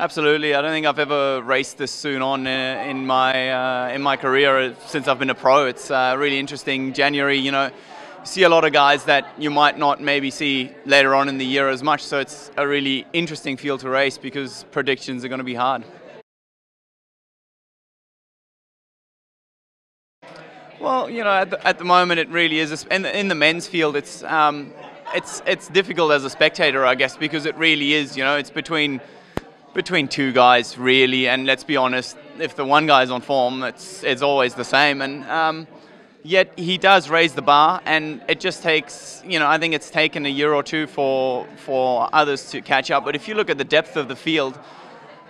Absolutely. I don't think I've ever raced this soon on in my career since I've been a pro. It's really interesting. January, see a lot of guys that you might not maybe see later on in the year as much. So it's a really interesting field to race because predictions are going to be hard. Well, at the moment it really is. In the men's field, it's difficult as a spectator, I guess, because it really is. It's between two guys, really, and let's be honest, if the one guy's on form, it's always the same. And yet he does raise the bar, and it just takes, I think it's taken a year or two for others to catch up. But if you look at the depth of the field,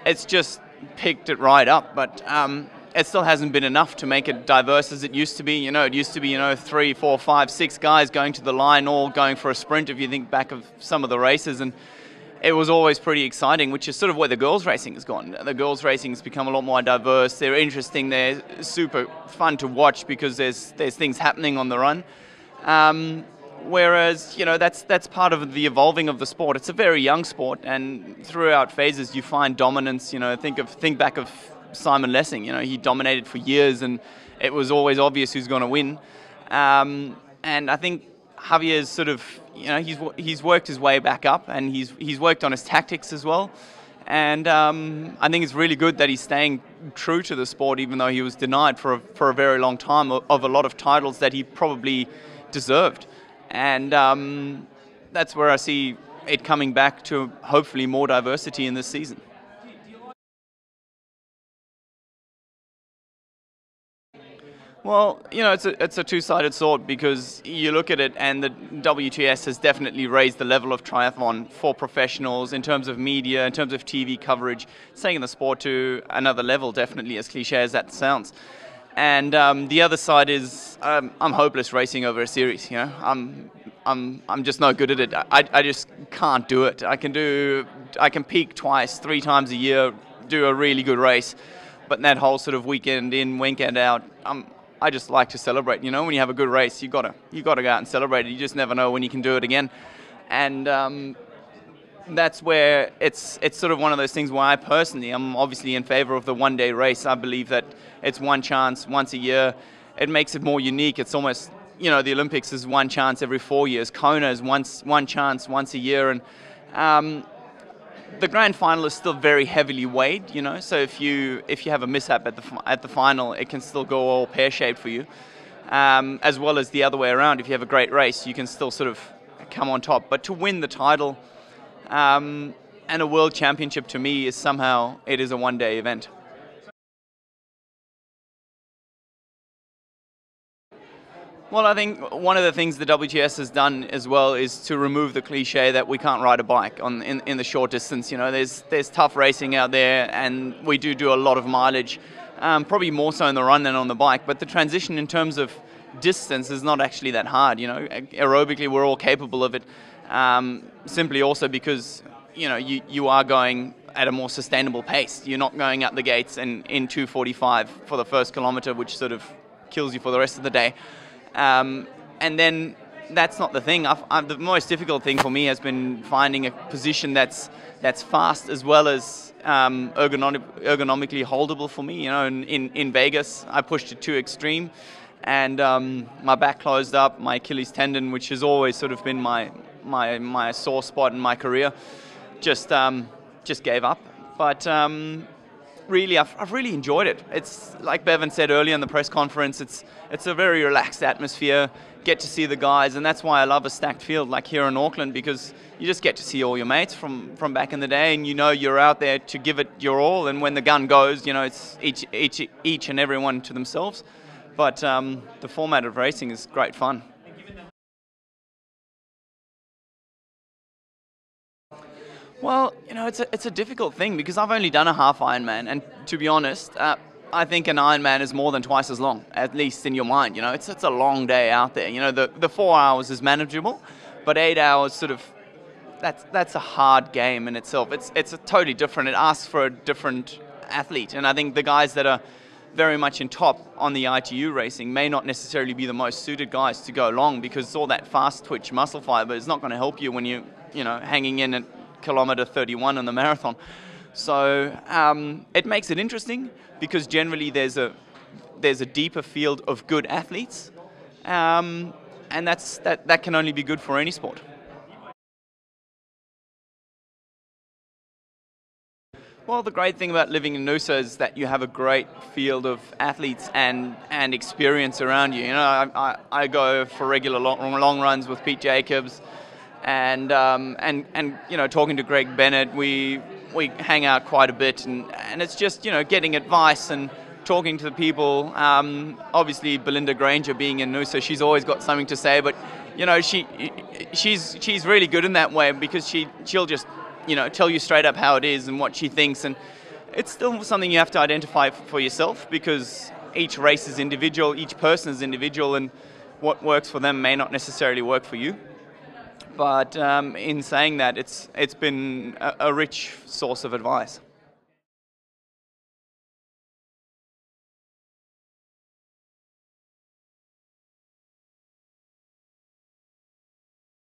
it's just picked it right up. But it still hasn't been enough to make it diverse as it used to be. It used to be, 3, 4, 5, 6 guys going to the line, all going for a sprint, if you think back of some of the races. And it was always pretty exciting, which is sort of where the girls' racing has gone. The girls' racing has become a lot more diverse. They're interesting. They're super fun to watch because there's things happening on the run. Whereas, that's part of the evolving of the sport. It's a very young sport, and throughout phases you find dominance. Think back of Simon Lessing. He dominated for years, and it was always obvious who's going to win. And I think Javier's sort of, he's worked his way back up, and he's worked on his tactics as well. And I think it's really good that he's staying true to the sport, even though he was denied for a very long time of a lot of titles that he probably deserved. And that's where I see it coming back to hopefully more diversity in this season. Well, it's a two-sided sword, because you look at it and the WTS has definitely raised the level of triathlon for professionals in terms of media, in terms of TV coverage, it's taking the sport to another level, definitely, as cliche as that sounds. And the other side is I'm hopeless racing over a series. I'm just no good at it. I just can't do it. I can peak twice, 3 times a year, do a really good race, but that whole sort of weekend in, weekend out, I just like to celebrate. When you have a good race, you gotta go out and celebrate it. You just never know when you can do it again, and that's where it's sort of one of those things where I personally am obviously in favor of the one-day race. I believe that it's one chance once a year. It makes it more unique. It's almost, the Olympics is one chance every 4 years. Kona is one chance once a year, and the grand final is still very heavily weighed, so if you have a mishap at the final, it can still go all pear-shaped for you, as well as the other way around. If you have a great race, you can still sort of come on top. But to win the title and a world championship, to me, is somehow, it is a one-day event. Well, I think one of the things the WTS has done as well is to remove the cliche that we can't ride a bike in the short distance. There's tough racing out there, and we do a lot of mileage, probably more so in the run than on the bike. But the transition in terms of distance is not actually that hard. Aerobically we're all capable of it. Simply also because you are going at a more sustainable pace. You're not going out the gates in 2:45 for the first kilometer, which sort of kills you for the rest of the day. And then that's not the thing. The most difficult thing for me has been finding a position that's fast as well as ergonomically holdable for me. In Vegas, I pushed it too extreme, and my back closed up. My Achilles tendon, which has always sort of been my sore spot in my career, just gave up. But really, I've really enjoyed it. It's like Bevan said earlier in the press conference, it's a very relaxed atmosphere. Get to see the guys, and that's why I love a stacked field like here in Auckland, because you just get to see all your mates from back in the day, and you're out there to give it your all. And when the gun goes, it's each and everyone to themselves. But the format of racing is great fun. Well, it's a difficult thing, because I've only done a half Ironman, and to be honest, I think an Ironman is more than twice as long, at least in your mind. It's a long day out there. The 4 hours is manageable, but 8 hours sort of, that's a hard game in itself. It's a totally different. It asks for a different athlete, and I think the guys that are very much in top on the ITU racing may not necessarily be the most suited guys to go long, because all that fast twitch muscle fiber is not going to help you when you hanging in at kilometer 31 in the marathon. So it makes it interesting because generally there's a deeper field of good athletes, and that can only be good for any sport. Well, the great thing about living in Noosa is that you have a great field of athletes and experience around you. You know, I go for regular long runs with Pete Jacobs, and you know, talking to Greg Bennett, we hang out quite a bit, and it's just, you know, getting advice and talking to the people. Obviously, Belinda Granger being in Noosa, she's always got something to say, but you know, she's really good in that way because she'll just, you know, tell you straight up how it is and what she thinks, and it's still something you have to identify for yourself because each race is individual, each person is individual, and what works for them may not necessarily work for you. But in saying that, it's been a rich source of advice.